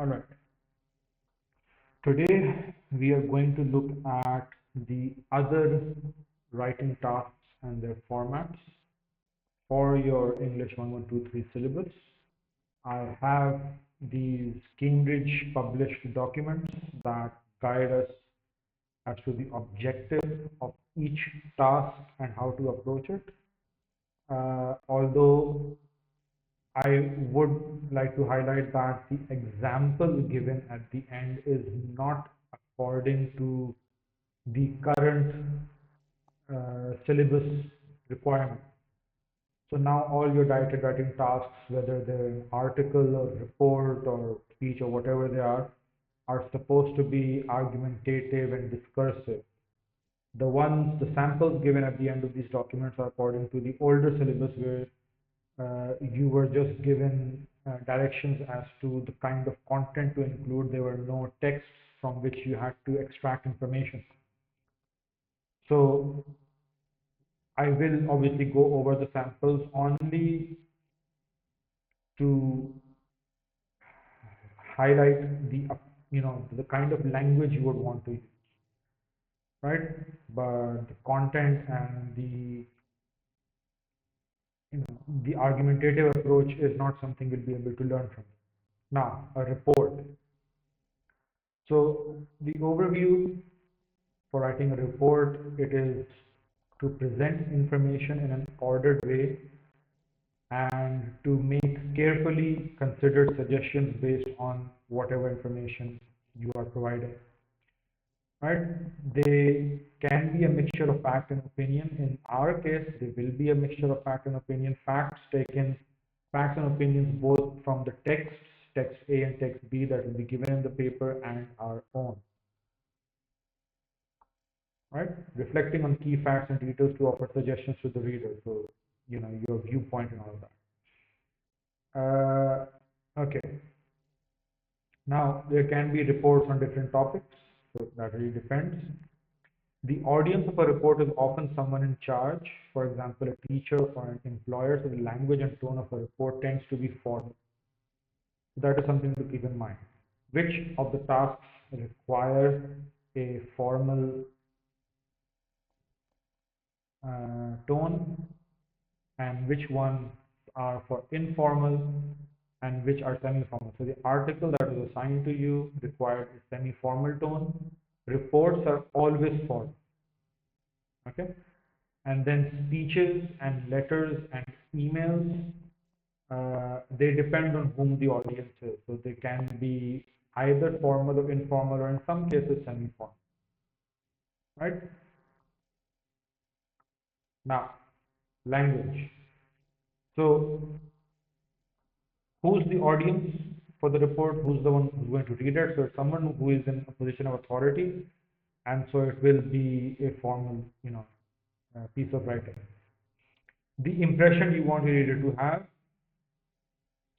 All right. Today we are going to look at the other writing tasks and their formats for your English 1123 syllabus. I have these Cambridge published documents that guide us as to the objective of each task and how to approach it. Although I would like to highlight that the example given at the end is not according to the current syllabus requirement. So now all your directed writing tasks, whether they're an article or report or speech or whatever they are supposed to be argumentative and discursive. The samples given at the end of these documents are according to the older syllabus where you were just given directions as to the kind of content to include. There were no texts from which you had to extract information. So I will obviously go over the samples only to highlight the kind of language you would want to use, right? But the content and the argumentative approach is not something you'll be able to learn from. Now, a report. So the overview for writing a report, it is to present information in an ordered way and to make carefully considered suggestions based on whatever information you are providing. Right? They can be a mixture of fact and opinion. In our case, they will be a mixture of fact and opinion. Facts and opinions both from the texts, text A and text B that will be given in the paper and our own. Right? Reflecting on key facts and details to offer suggestions to the reader. So, your viewpoint and all that. Okay. Now, there can be reports on different topics, so that really depends. The audience of a report is often someone in charge, for example, a teacher or an employer, so the language and tone of a report tends to be formal. So that is something to keep in mind. Which of the tasks require a formal tone and which ones are for informal and which are semi-formal. So the article that was assigned to you required a semi-formal tone. Reports are always formal. Okay. And then speeches and letters and emails, they depend on whom the audience is. So they can be either formal or informal, or in some cases semi-formal. Right? Now, language. So who's the audience for the report? Who's the one who's going to read it? So it's someone who is in a position of authority, and so it will be a formal, piece of writing. The impression you want your reader to have.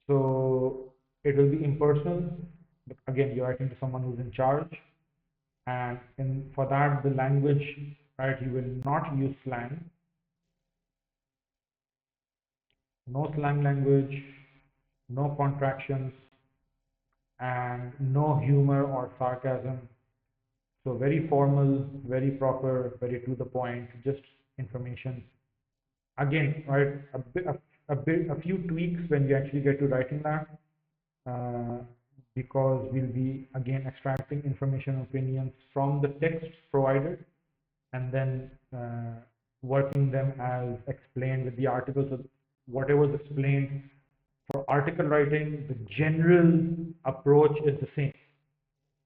So it will be impersonal. But again, you're writing to someone who's in charge, and for that, the language, right? You will not use slang. No slang language, no contractions, and no humor or sarcasm. So very formal, very proper, very to the point, just information. Again, right, a few tweaks when you actually get to writing that, because we'll be again extracting information opinions from the text provided and then working them as explained with the article. So whatever is explained for article writing, the general approach is the same.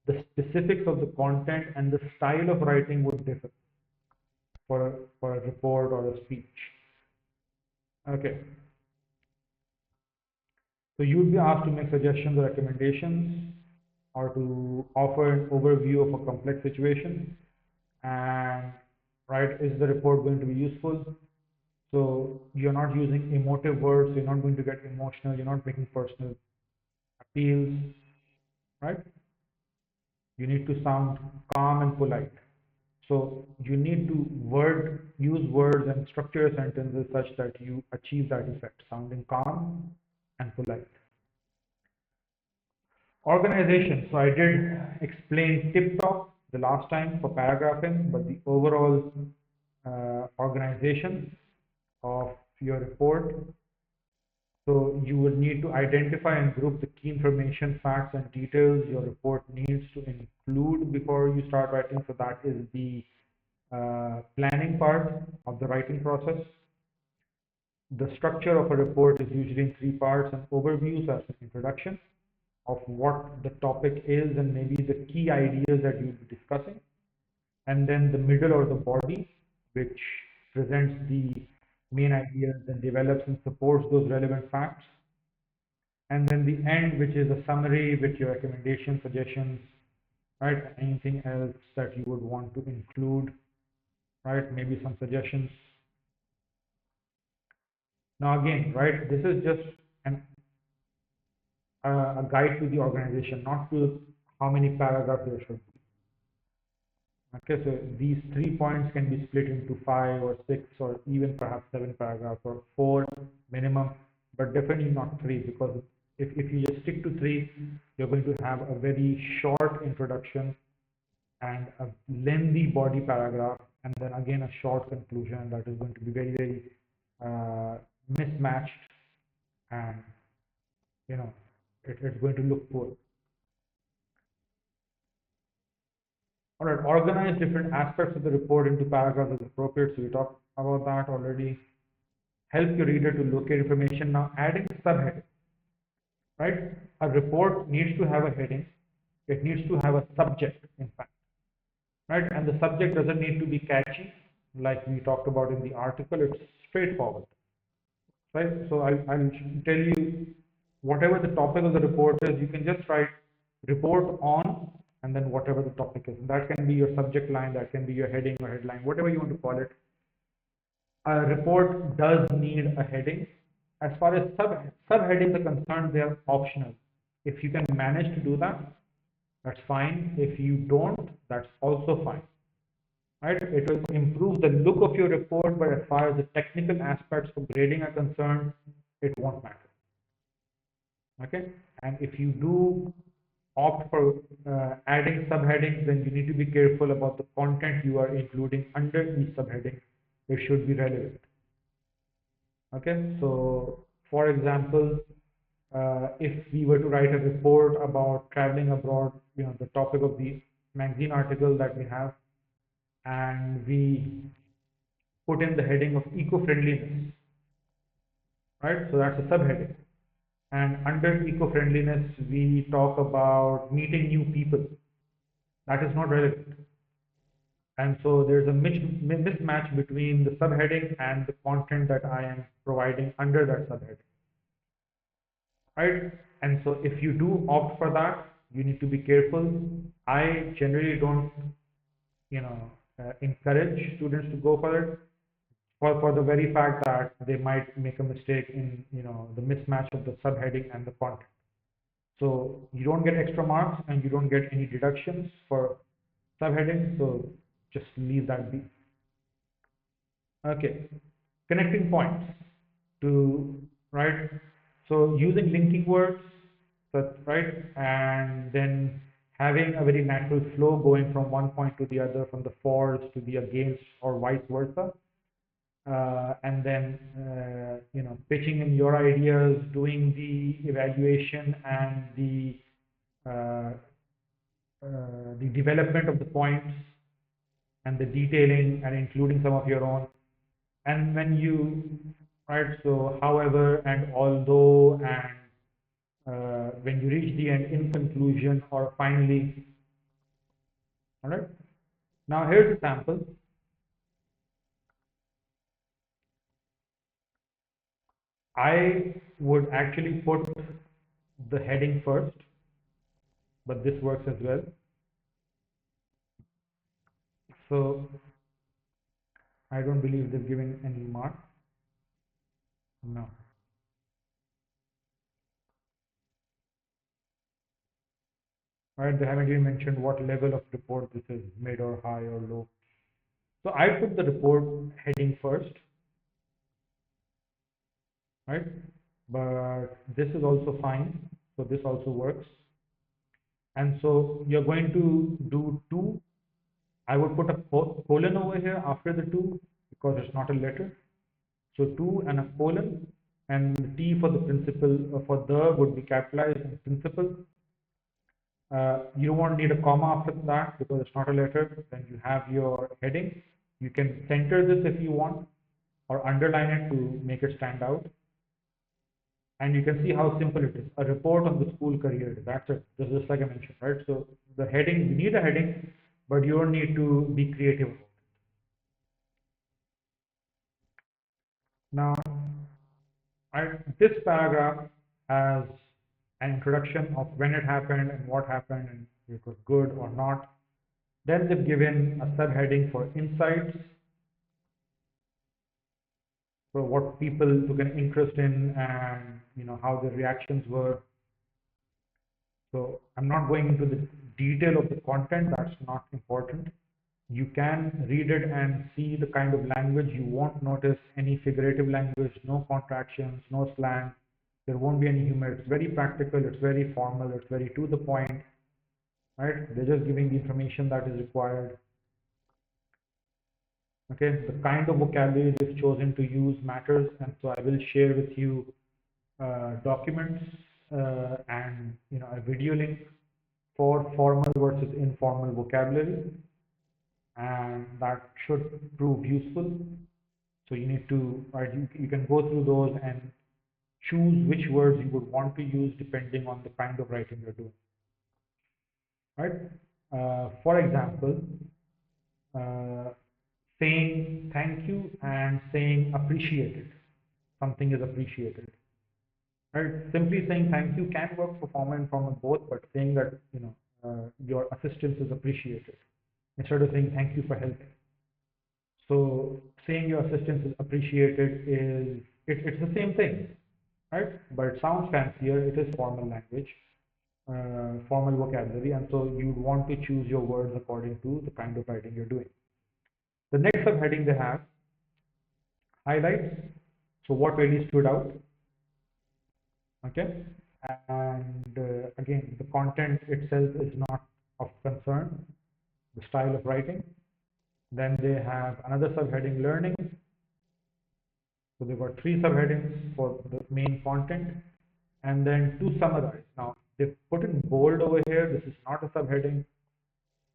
The specifics of the content and the style of writing would differ for a report or a speech. Okay. So you'd be asked to make suggestions or recommendations or to offer an overview of a complex situation. And right, is the report going to be useful? So you're not using emotive words, you're not going to get emotional, you're not making personal appeals, right? You need to sound calm and polite. So you need to use words and structure your sentences such that you achieve that effect, sounding calm and polite. Organization. So I did explain tip-top the last time for paragraphing, but the overall organization of your report. So you will need to identify and group the key information, facts, and details your report needs to include before you start writing. So that is the planning part of the writing process. The structure of a report is usually in three parts: an overview, so that's an introduction of what the topic is and maybe the key ideas that you'll be discussing. And then the middle or the body, which presents the main ideas and develops and supports those relevant facts. And then the end, which is a summary with your recommendations, suggestions, right? Anything else that you would want to include, right? Maybe some suggestions. Now again, right, this is just a guide to the organization, not to how many paragraphs there should be. Okay, so these 3 points can be split into 5 or 6 or even perhaps 7 paragraphs or 4 minimum, but definitely not 3, because if you just stick to 3, you're going to have a very short introduction and a lengthy body paragraph, and then again a short conclusion that is going to be very, very mismatched, and you know it's going to look poor. All right, organize different aspects of the report into paragraphs as appropriate. So we talked about that already. Help your reader to locate information. Now, adding subheading, right? A report needs to have a heading. It needs to have a subject, in fact, right? And the subject doesn't need to be catchy, like we talked about in the article. It's straightforward, right? So I'll tell you whatever the topic of the report is. You can just write report on and then whatever the topic is. That can be your subject line, that can be your heading or headline, whatever you want to call it. A report does need a heading. As far as subheadings are concerned, they are optional. If you can manage to do that, that's fine. If you don't, that's also fine. Right? It will improve the look of your report, but as far as the technical aspects of grading are concerned, it won't matter. Okay? And if you do opt for adding subheadings, then you need to be careful about the content you are including under each subheading. It should be relevant. Okay, so for example, if we were to write a report about traveling abroad, the topic of the magazine article that we have, and we put in the heading of eco-friendliness, right? So that's a subheading. And under eco-friendliness, we talk about meeting new people. That is not relevant. And so there's a mismatch between the subheading and the content that I am providing under that subheading. Right? And so if you do opt for that, you need to be careful. I generally don't, encourage students to go for it for the very fact that they might make a mistake in, the mismatch of the subheading and the content. So you don't get extra marks and you don't get any deductions for subheadings. So just leave that be. Okay, connecting points to, right? So using linking words, that's right, and then having a very natural flow going from one point to the other, from the fors to the against, or vice versa. And then, pitching in your ideas, doing the evaluation and uh, the development of the points and the detailing and including some of your own. And when you, right, so however and although and when you reach the end, in conclusion or finally. All right. Now here's a sample. I would actually put the heading first, but this works as well. So I don't believe they've given any mark. No. All right, they haven't even mentioned what level of report this is, mid or high or low. So I put the report heading first, right? But this is also fine. So this also works. And so you're going to do two. I would put a colon over here after the two because it's not a letter. So two and a colon, and the T for the principal, for the would be capitalized and principal. You don't want to need a comma after that because it's not a letter. Then you have your heading. You can center this if you want or underline it to make it stand out. And you can see how simple it is. A report on the school career. That's it. Just like I mentioned, right? So the heading, you need a heading, but you don't need to be creative. Now, this paragraph has an introduction of when it happened and what happened and if it was good or not. Then they've given a subheading for insights, for what people took an interest in and how the reactions were. So I'm not going into the detail of the content, that's not important. You can read it and see the kind of language. You won't notice any figurative language, no contractions, no slang. There won't be any humor. It's very practical, it's very formal, it's very to the point, right? They're just giving the information that is required. Okay, the kind of vocabulary they've chosen to use matters, and so I will share with you documents and a video link for formal versus informal vocabulary, and that should prove useful. So you need to, right, you can go through those and choose which words you would want to use depending on the kind of writing you're doing, right? For example, uh, saying thank you and saying appreciated. Something is appreciated, right? Simply saying thank you can work for formal and informal both, but saying that your assistance is appreciated instead of saying thank you for helping. So saying your assistance is appreciated is it's the same thing, right? But it sounds fancier. It is formal language, formal vocabulary, and so you want to choose your words according to the kind of writing you're doing. The next subheading they have highlights. So what really stood out, okay? And again, the content itself is not of concern, the style of writing. Then they have another subheading, learning. So they've got three subheadings for the main content, and then to summarize. Now they've put in bold over here. This is not a subheading,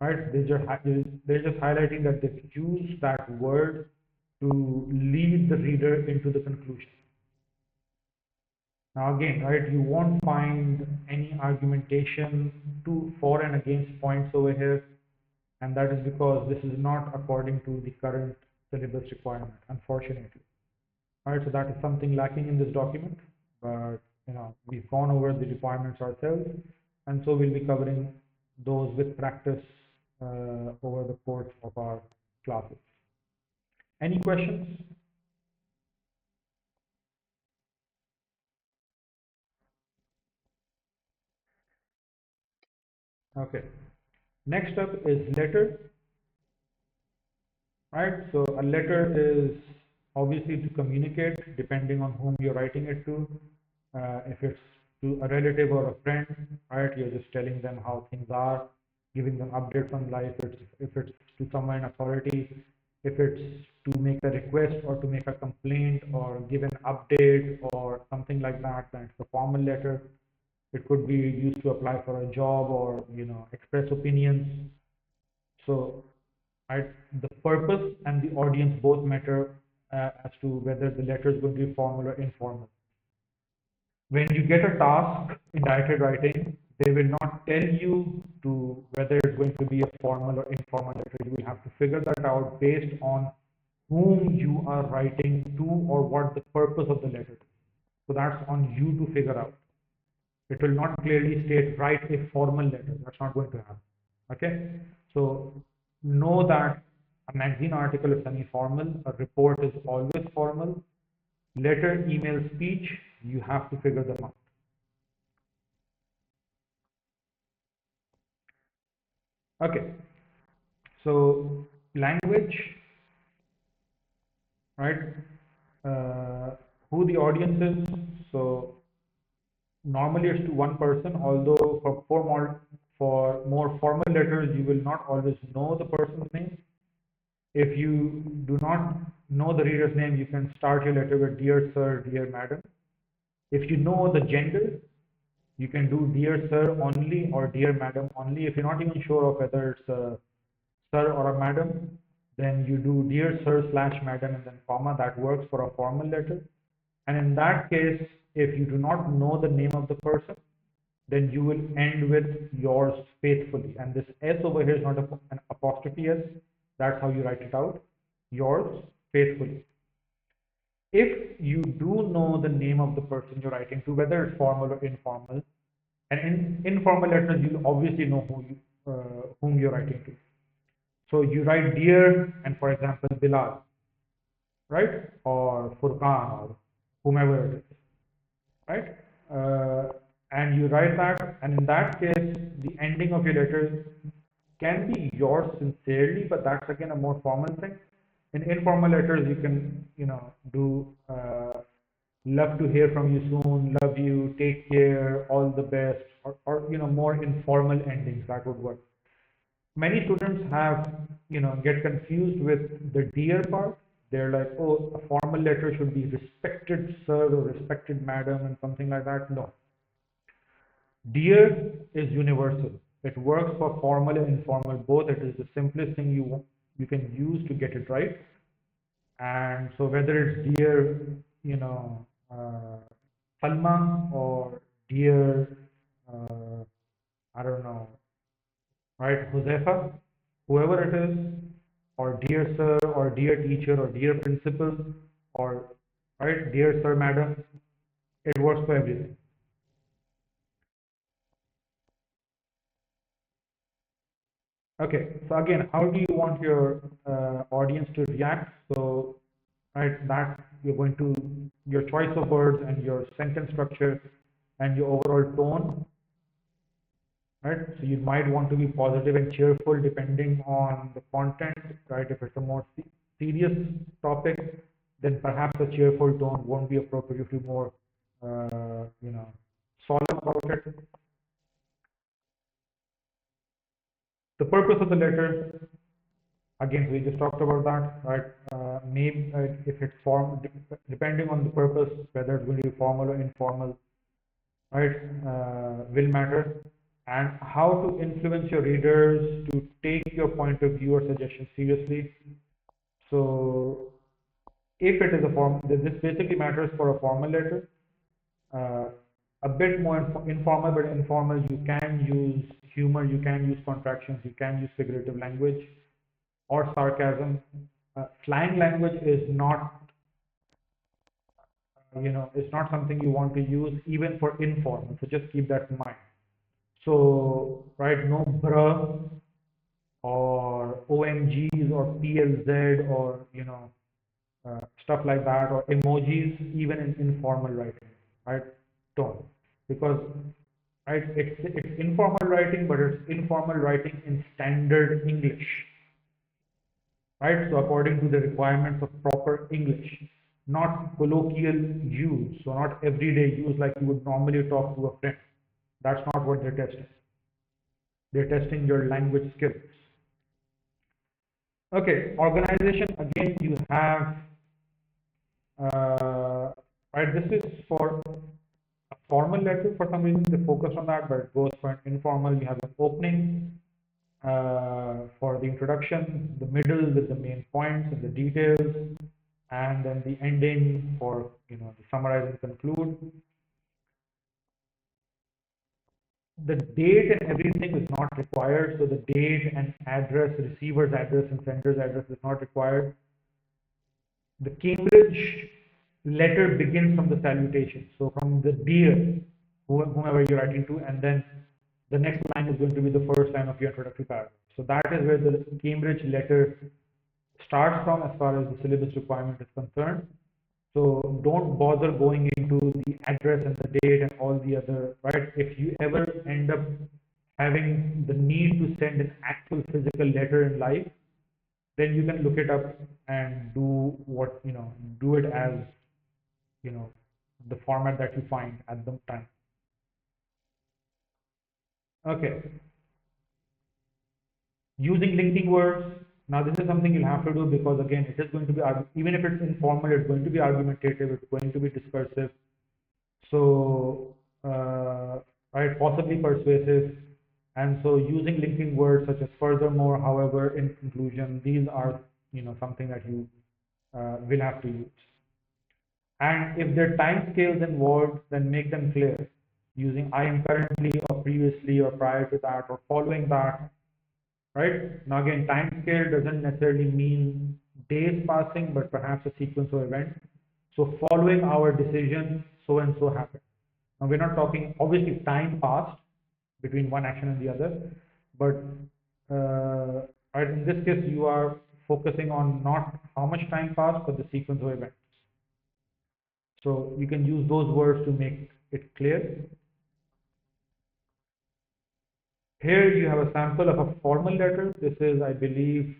right? They're just highlighting that they've used that word to lead the reader into the conclusion. Now again, right, you won't find any argumentation to for and against points over here, and that is because this is not according to the current syllabus requirement, unfortunately. All right, so that is something lacking in this document, but we've gone over the requirements ourselves, and so we'll be covering those with practice over the course of our classes. Any questions? Okay. Next up is letter, right? So a letter is obviously to communicate depending on whom you're writing it to. If it's to a relative or a friend, right, you're just telling them how things are, giving them updates on life. If it's to someone in authority, if it's to make a request or to make a complaint or give an update or something like that, then it's a formal letter. It could be used to apply for a job or express opinions. So the purpose and the audience both matter as to whether the letter is going to be formal or informal. When you get a task in directed writing, they will not tell you to whether it's going to be a formal or informal letter. You will have to figure that out based on whom you are writing to or what the purpose of the letter is. So that's on you to figure out. It will not clearly state write a formal letter. That's not going to happen. Okay. So know that a magazine article is semi-formal, a report is always formal. Letter, email, speech, you have to figure them out. Okay. So language, right? Who the audience is. So normally it's to one person, although for more formal letters, you will not always know the person's name. If you do not know the reader's name, you can start your letter with Dear Sir, Dear Madam. If you know the gender, you can do Dear Sir only or Dear Madam only. If you're not even sure of whether it's a Sir or a Madam, then you do Dear Sir slash Madam and then comma. That works for a formal letter. And in that case, if you do not know the name of the person, then you will end with yours faithfully. And this S over here is not an apostrophe S. That's how you write it out. Yours faithfully. If you do know the name of the person you're writing to, whether it's formal or informal, and in informal letters, you'll obviously know whom you're writing to. So you write Dear, and for example, Bilal, right? Or Furqan, or whomever it is, right? And you write that, and in that case, the ending of your letter can be yours sincerely, but that's again a more formal thing. In informal letters, you can, do love to hear from you soon, love you, take care, all the best, or more informal endings that would work. Many students have, get confused with the dear part. They're like, oh, a formal letter should be respected sir or respected madam and something like that. No. Dear is universal. It works for formal and informal both. It is the simplest thing you can use to get it right. And so whether it's dear, Salma or dear, I don't know, right, Josefa, whoever it is, or dear sir, or dear teacher, or dear principal, or right, dear sir, madam, it works for everything. Okay, so again, how do you want your audience to react? So, right, that you're going to, your choice of words and your sentence structure and your overall tone, right? So you might want to be positive and cheerful depending on the content, right? If it's a more serious topic, then perhaps a cheerful tone won't be appropriate. If you're more, solemn about it. The purpose of the letter, again, we just talked about that, right? Name, if it's depending on the purpose, whether it's going to be formal or informal, right, will matter. And how to influence your readers to take your point of view or suggestion seriously. So, if it is a form, this basically matters for a formal letter. Uh, a bit more informal, but informal, you can use humor, you can use contractions, you can use figurative language or sarcasm. Slang language is not, it's not something you want to use even for informal. So just keep that in mind. So, right, no bruh or OMGs or PLZ or, stuff like that, or emojis, even in informal writing, right? Don't. Because, right, it's informal writing, but it's informal writing in standard English, right? So according to the requirements of proper English, not colloquial use, so not everyday use like you would normally talk to a friend. That's not what they're testing. They're testing your language skills. Okay, organization, again, you have, right, this is for a formal letter. For some reason, they focus on that, but it goes for an informal. You have an opening for the introduction, the middle with the main points and the details, and then the ending for, the summarize and conclude. The date and everything is not required. So the date and address, receiver's address and sender's address is not required. The Cambridge letter begins from the salutation. So from the dear, whomever you're writing to, and then the next line is going to be the first line of your introductory paragraph. So that is where the Cambridge letter starts from as far as the syllabus requirement is concerned. So don't bother going into the address and the date and all the other, right? If you ever end up having the need to send an actual physical letter in life, then you can look it up and do what, do it as, the format that you find at the time. Okay. Using linking words. Now this is something you'll have to do because again, it is going to be, even if it's informal, it's going to be argumentative, it's going to be discursive. So, right, possibly persuasive. And so using linking words such as furthermore, however, in conclusion, these are, something that you will have to use. And if there are time scales involved, then make them clear using I am currently or previously or prior to that or following that, right? Now again, time scale doesn't necessarily mean days passing, but perhaps a sequence of events. So following our decision, so and so happened. Now we're not talking, obviously time passed between one action and the other, but right, in this case, you are focusing on not how much time passed, but the sequence of events. So you can use those words to make it clear. Here you have a sample of a formal letter. This is, I believe,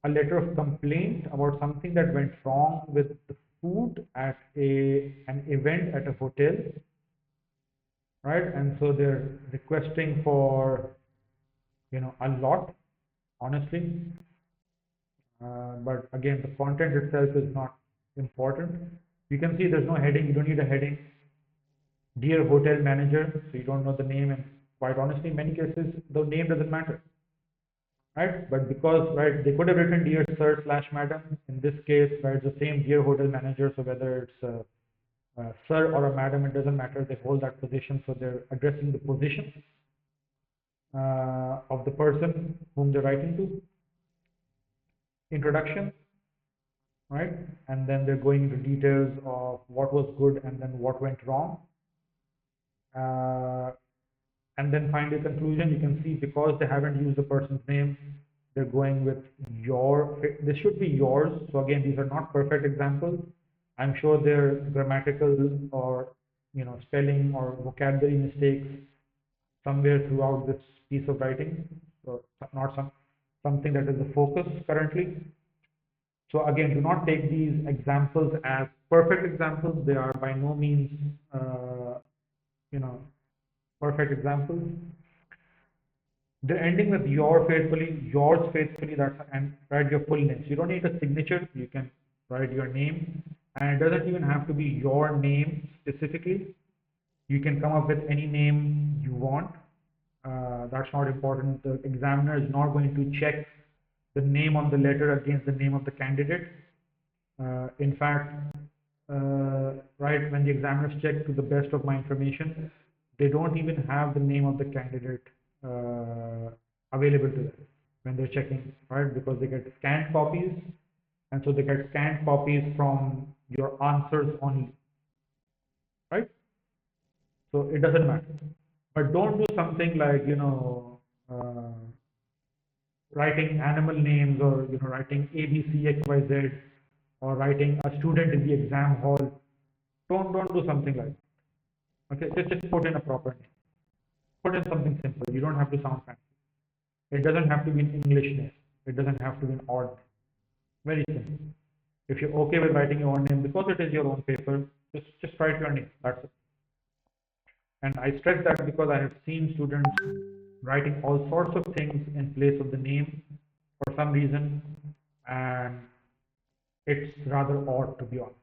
a letter of complaint about something that went wrong with the food at an event at a hotel, right? And so they're requesting for, a lot, honestly. But again, the content itself is not important. You can see there's no heading. You don't need a heading. Dear hotel manager, so you don't know the name, and quite honestly, in many cases, the name doesn't matter, right? But because, right, they could have written dear sir slash madam. In this case, right, it's the same dear hotel manager. So whether it's a sir or a madam, it doesn't matter. They hold that position, so they're addressing the position of the person whom they're writing to. Introduction, right? And then they're going into details of what was good and then what went wrong. And then finally conclusion. You can see because they haven't used the person's name, they're going with your, this should be yours. So again, these are not perfect examples. I'm sure there are grammatical or spelling or vocabulary mistakes somewhere throughout this piece of writing. So not something that is the focus currently. So again, do not take these examples as perfect examples. They are by no means, perfect examples. They're ending with your faithfully, yours faithfully. That's, and write your full name. So you don't need a signature. You can write your name, and it doesn't even have to be your name specifically. You can come up with any name you want. That's not important. The examiner is not going to check the name on the letter against the name of the candidate. In fact, right, when the examiners check, to the best of my information, they don't even have the name of the candidate available to them when they're checking, right? Because they get scanned copies, and so they get scanned copies from your answers only, right? So it doesn't matter. But don't do something like, writing animal names or, writing A, B, C, X, Y, Z, or writing a student in the exam hall. Don't do something like that. Okay, just put in a proper name. Put in something simple. You don't have to sound fancy. It doesn't have to be an English name. It doesn't have to be an odd name. Very simple. If you're okay with writing your own name because it is your own paper, just write your name. That's it. And I stress that because I have seen students writing all sorts of things in place of the name for some reason, and it's rather odd, to be honest.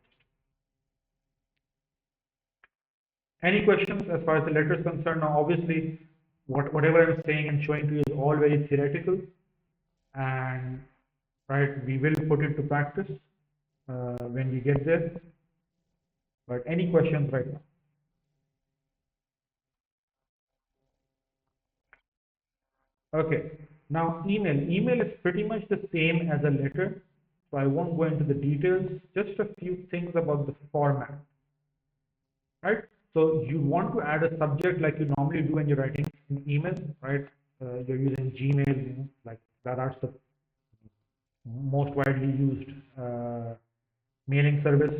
Any questions as far as the letter is concerned? Now, obviously, whatever I'm saying and showing to you is all very theoretical, and right, we will put it to practice when we get there. But any questions right now? Okay. Now, email. Email is pretty much the same as a letter, so I won't go into the details. Just a few things about the format, right? So you want to add a subject like you normally do when you're writing an email, right? You're using Gmail, like that's the most widely used mailing service,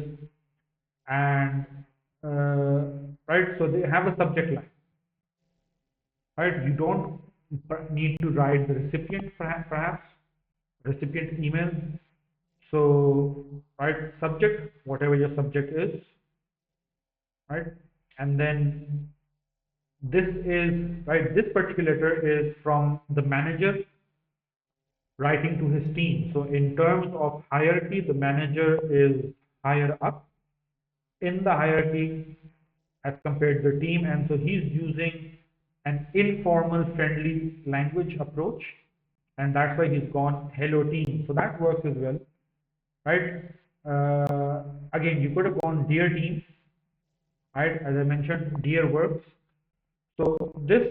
and right. So they have a subject line, right? You don't need to write the recipient, perhaps recipient email. So write subject, whatever your subject is, right? And then this is, right, this particular letter is from the manager writing to his team. So in terms of hierarchy, the manager is higher up in the hierarchy as compared to the team, and so he's using an informal, friendly language approach, and that's why he's gone hello team. So that works as well, right? Again, you could have gone dear team, right? As I mentioned, dear works. So this,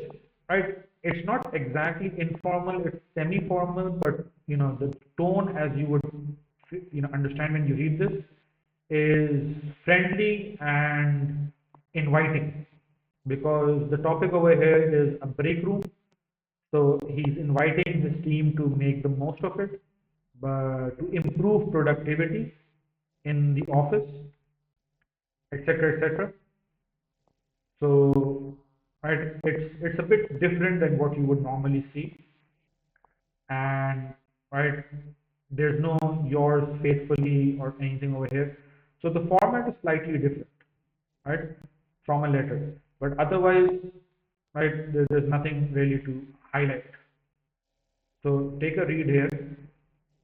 right, it's not exactly informal, it's semi-formal, but the tone, as you would understand when you read this, is friendly and inviting, because the topic over here is a break room. So he's inviting his team to make the most of it, but to improve productivity in the office, etc., etc. So, right, it's a bit different than what you would normally see, and right, there's no yours faithfully or anything over here. So the format is slightly different, right, from a letter. But otherwise, right, there's nothing really to highlight. So take a read here.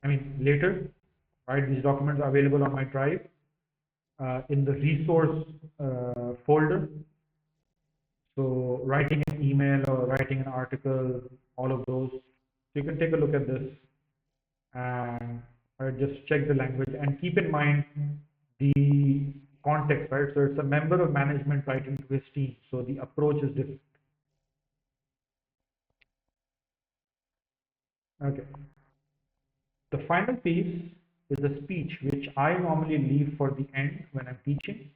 I mean, later, right? These documents are available on my drive in the resource folder. So writing an email or writing an article, all of those. So you can take a look at this and just check the language and keep in mind the context, right? So it's a member of management writing to his team. So the approach is different. Okay. The final piece is a speech, which I normally leave for the end when I'm teaching,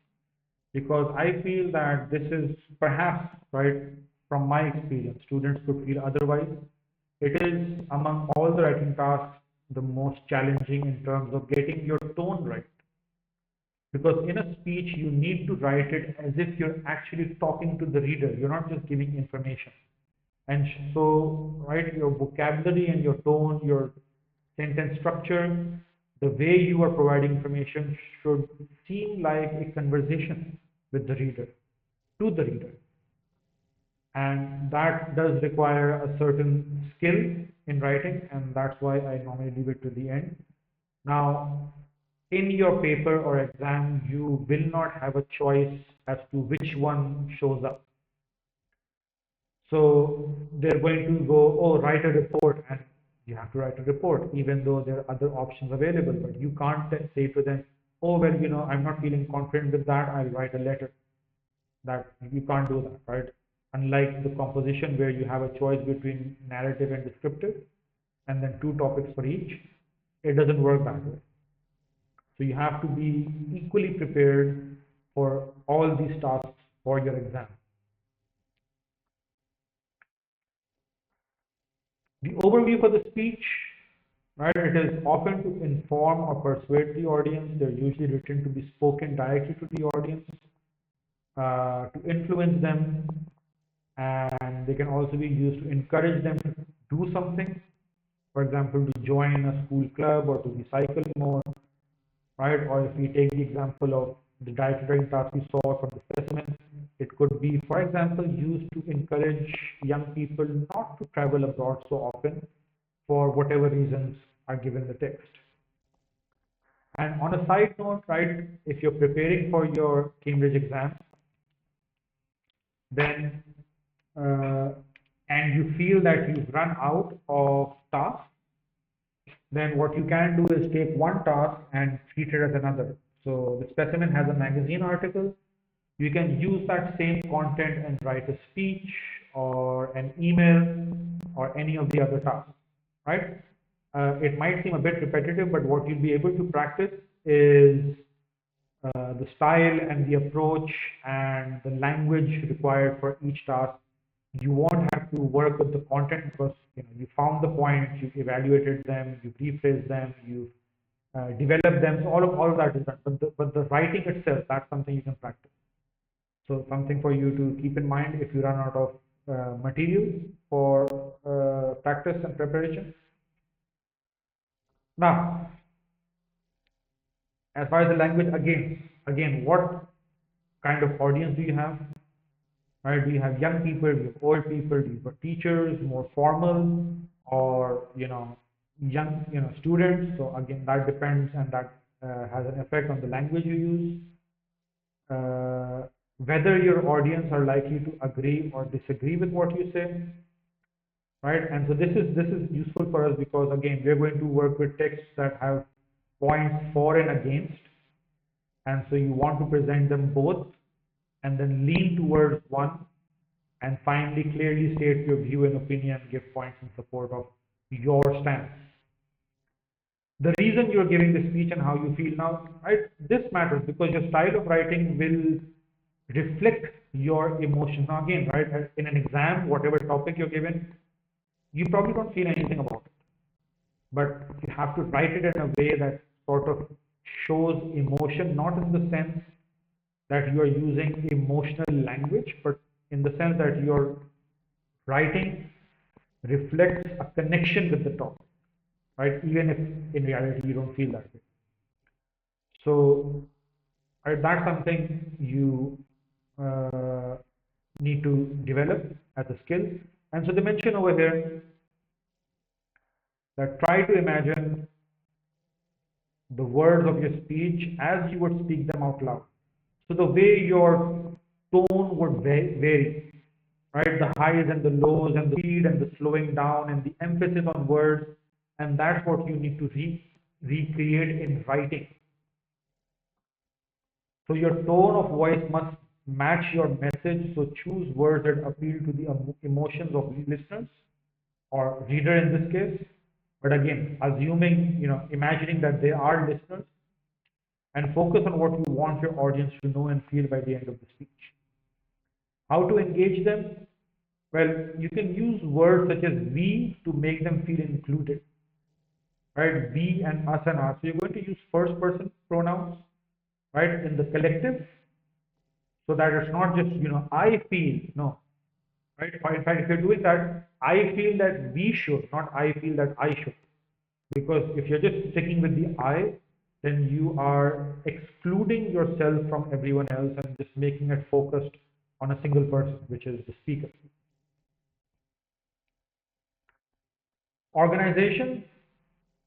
because I feel that this is perhaps, right, from my experience, students could feel otherwise. It is among all the writing tasks the most challenging in terms of getting your tone right. Because in a speech, you need to write it as if you're actually talking to the reader. You're not just giving information. And so, right, your vocabulary and your tone, your sentence structure, the way you are providing information should seem like a conversation with the reader, to the reader. And that does require a certain skill in writing, and that's why I normally leave it to the end. Now, in your paper or exam, you will not have a choice as to which one shows up. So they're going to go, oh, write a report, and you have to write a report, even though there are other options available. But you can't say to them, oh, well, I'm not feeling confident with that, I'll write a letter. That you can't do that, right? Unlike the composition where you have a choice between narrative and descriptive, and then two topics for each, it doesn't work that way. So you have to be equally prepared for all these tasks for your exam. The overview for the speech, right? It is often to inform or persuade the audience. They're usually written to be spoken directly to the audience, to influence them, and they can also be used to encourage them to do something. For example, to join a school club or to recycle more, right? Or if we take the example of the dietary task we saw from the specimen, it could be, for example, used to encourage young people not to travel abroad so often for whatever reasons are given in the text. And on a side note, right, if you're preparing for your Cambridge exam, then and you feel that you've run out of tasks, then what you can do is take one task and treat it as another. So the specimen has a magazine article. You can use that same content and write a speech or an email or any of the other tasks, right? It might seem a bit repetitive, but what you'll be able to practice is the style and the approach and the language required for each task. You won't have to work with the content because you found the points, you've evaluated them, you've rephrased them, you've developed them. So all of that is done. But the writing itself, that's something you can practice. So something for you to keep in mind if you run out of material for practice and preparation. Now, as far as the language, again, what kind of audience do you have? Right? Do you have young people? Do you have old people? Do you have teachers, more formal, or young, students. So again, that depends, and that has an effect on the language you use. Whether your audience are likely to agree or disagree with what you say, right? And so this is useful for us because again, we're going to work with texts that have points for and against, and so you want to present them both, and then lean towards one, and finally clearly state your view and opinion, give points in support of your stance. The reason you're giving the speech and how you feel now, right? This matters because your style of writing will reflect your emotion. Now again, right, in an exam, whatever topic you're given, you probably don't feel anything about it. But you have to write it in a way that sort of shows emotion, not in the sense that you are using emotional language, but in the sense that your writing reflects a connection with the topic, right? Even if in reality you don't feel that way. So, right, that's something you need to develop as a skill. And so they mention over here that try to imagine the words of your speech as you would speak them out loud. So the way your tone would vary, right? The highs and the lows and the speed and the slowing down and the emphasis on words, and that's what you need to recreate in writing. So your tone of voice must match your message. So choose words that appeal to the emotions of listeners or reader in this case. But again, assuming, imagining that they are listeners, and focus on what you want your audience to know and feel by the end of the speech. How to engage them? Well, you can use words such as we to make them feel included, right? We and us and our. So you're going to use first person pronouns, right, in the collective, so that it's not just, I feel, no, right? In fact, if you're doing that, I feel that we should, not I feel that I should. Because if you're just sticking with the I, then you are excluding yourself from everyone else and just making it focused on a single person, which is the speaker. Organization,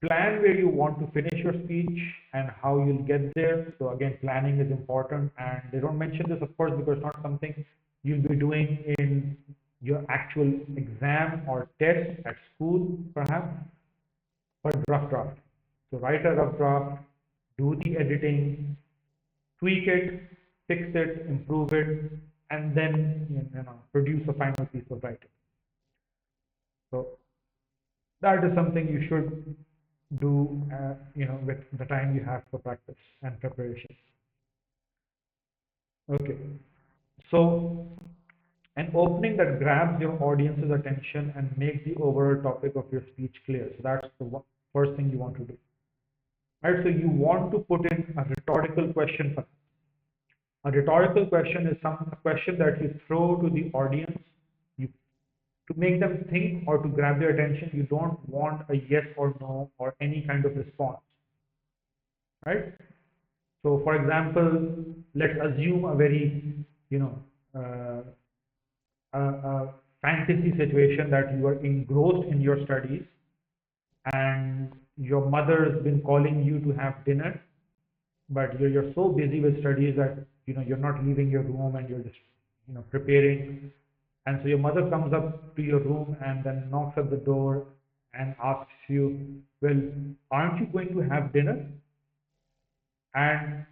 plan where you want to finish your speech and how you'll get there. So again, planning is important, and they don't mention this, of course, because it's not something you'll be doing in your actual exam or test at school, perhaps, but rough draft. So write a rough draft, do the editing, tweak it, fix it, improve it, and then produce a final piece of writing. So that is something you should do, with the time you have for practice and preparation. Okay, so an opening that grabs your audience's attention and makes the overall topic of your speech clear. So that's the first thing you want to do. Right, so you want to put in a rhetorical question. A rhetorical question is a question that you throw to the audience you, to make them think or to grab their attention. You don't want a yes or no or any kind of response, right? So, for example, let's assume a very, uh, a fantasy situation that you are engrossed in your studies and your mother has been calling you to have dinner, but you're so busy with studies that you're not leaving your room and you're just preparing, and so your mother comes up to your room and then knocks at the door and asks you, well, aren't you going to have dinner? And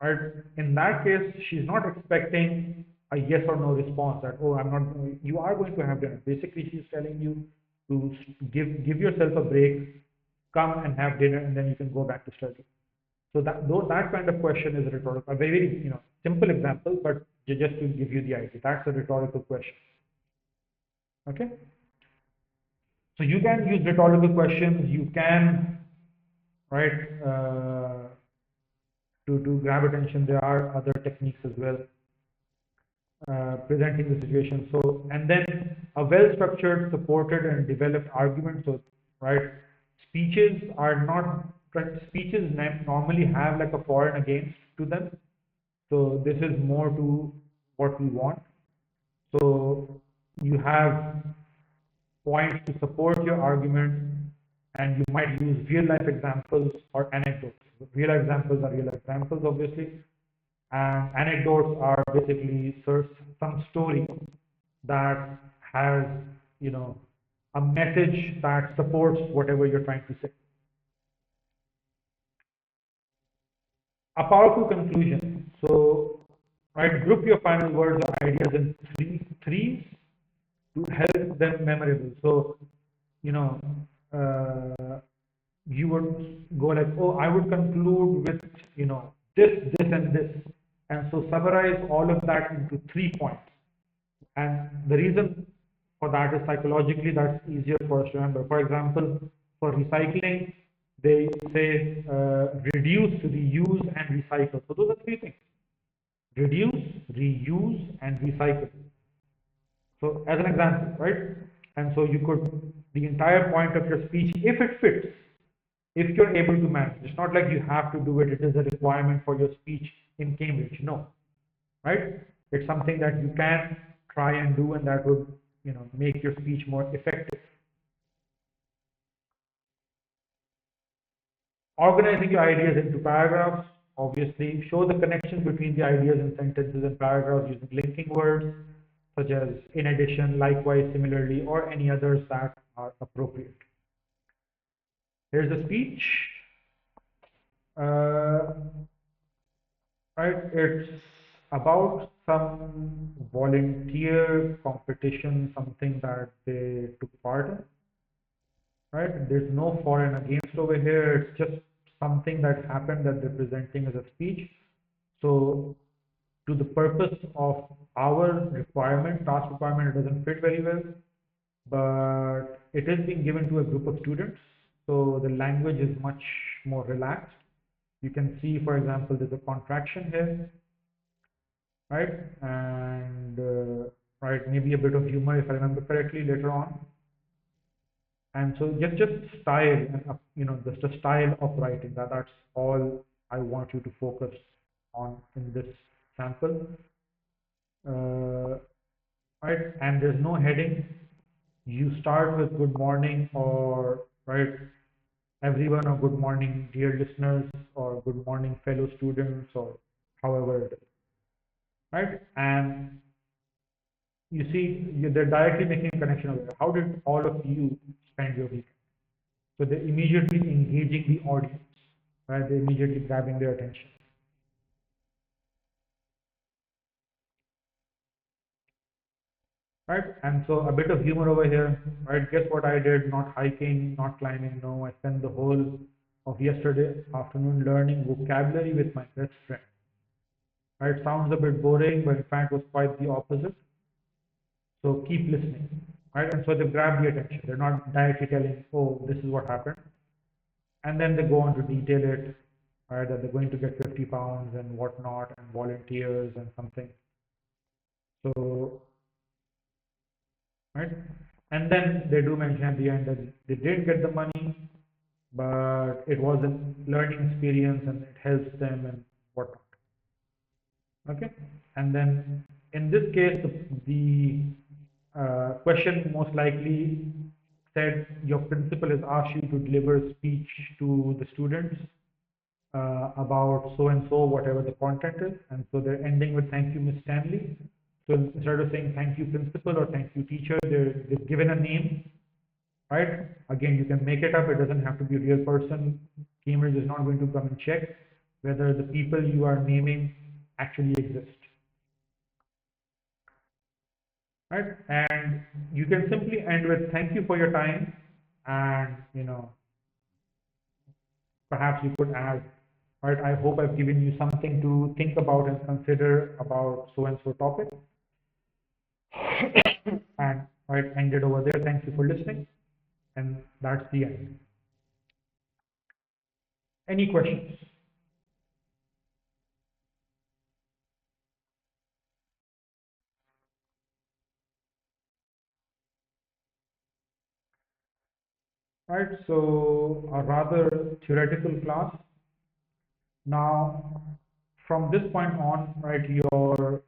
right, in that case, she's not expecting a yes or no response that, oh, I'm not, you are going to have dinner. Basically, she's telling you to give yourself a break, come and have dinner, and then you can go back to study. So that kind of question is a rhetorical, a very, simple example, but just to give you the idea, that's a rhetorical question. Okay. So you can use rhetorical questions. You can, right, to grab attention. There are other techniques as well. Presenting the situation. So, and then a well-structured, supported, and developed argument. So, right, speeches are not, speeches normally have like a for and against to them. So this is more to what we want. So you have points to support your argument and you might use real life examples or anecdotes. Real life examples are real life examples, obviously, and anecdotes are basically some story that has, you know, a message that supports whatever you're trying to say. A powerful conclusion. So, right, group your final words or ideas in threes to help them memorable. So, you know, you would go like, oh, I would conclude with, this, and this. And so summarize all of that into 3 points. And the reason for that is psychologically that's easier for us to remember. For example, for recycling, they say reduce, reuse, and recycle. So those are 3 things: reduce, reuse, and recycle. So as an example, right? And so you could, the entire point of your speech, if it fits, if you're able to manage, it's not like you have to do it, it is a requirement for your speech in Cambridge. No, right? It's something that you can try and do, and that would, make your speech more effective. Organizing your ideas into paragraphs, obviously, show the connections between the ideas in sentences and paragraphs using linking words, such as in addition, likewise, similarly, or any others that are appropriate. Here's the speech. Uh, right, it's about some volunteer competition, something that they took part in. Right? There's no for and against over here. It's just something that happened that they're presenting as a speech. So, to the purpose of our requirement, task requirement, it doesn't fit very well, but it is being given to a group of students. So, the language is much more relaxed. You can see, for example, there's a contraction here, right? And, right, maybe a bit of humor, if I remember correctly, later on. And so just style and just a style of writing, that's all I want you to focus on in this sample. Right, and there's no heading. You start with good morning, or right, everyone, or good morning dear listeners, or good morning fellow students, or however it is, right? And you see, they're directly making a connection over there. How did all of you spend your week? So they're immediately engaging the audience, right? They're immediately grabbing their attention. Right? And so a bit of humor over here, right? Guess what I did? Not hiking, not climbing. No, I spent the whole of yesterday afternoon learning vocabulary with my best friend. Right? Sounds a bit boring, but in fact was quite the opposite. So keep listening. Right? And so they grab the attention. They're not directly telling, oh, this is what happened. And then they go on to detail it, right? That they're going to get 50 pounds and whatnot, and volunteers and something. So, right? And then they do mention at the end that they did get the money, but it was a learning experience and it helps them and whatnot. Okay? And then in this case, the question most likely said your principal has asked you to deliver a speech to the students about so and so, whatever the content is. And so they're ending with thank you, Miss Stanley. So instead of saying thank you, principal, or thank you, teacher, they've given a name, right? Again, you can make it up. It doesn't have to be a real person. Cambridge is not going to come and check whether the people you are naming actually exist. Right? And you can simply end with thank you for your time, and perhaps you could add, right, I hope I've given you something to think about and consider about so and so topic. And right, ended over there. Thank you for listening, and that's the end. Any questions? Right, so a rather theoretical class. Now, from this point on, right, your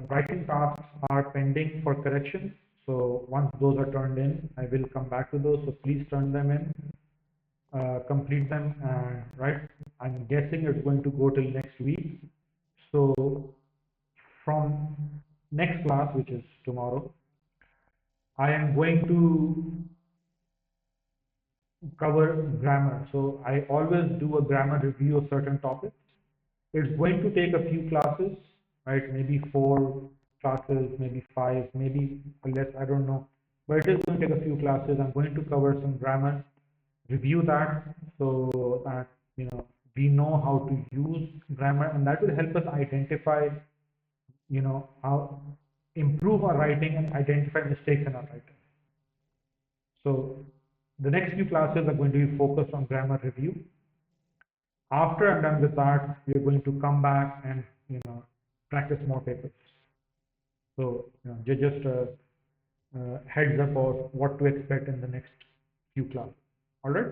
writing tasks are pending for correction. So once those are turned in, I will come back to those. So please turn them in. complete them, and right, I'm guessing it's going to go till next week. So from next class, which is tomorrow, I am going to cover grammar. So I always do a grammar review of certain topics. It's going to take a few classes, right? Maybe 4 classes, maybe 5, maybe less, I don't know. But it is going to take a few classes. I'm going to cover some grammar, review that so that, we know how to use grammar, and that will help us identify, how improve our writing and identify mistakes in our writing. So the next few classes are going to be focused on grammar review. After I'm done with that, we're going to come back and practice more papers. So just heads up of what to expect in the next few classes. All right.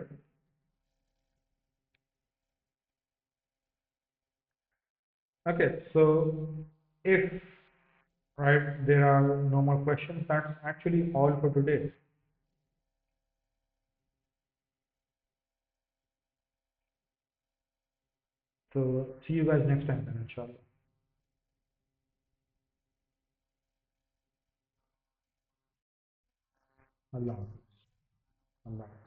Okay. So if there are no more questions, that's actually all for today. So see you guys next time then, inshallah. Allah Hafiz. Allah Hafiz.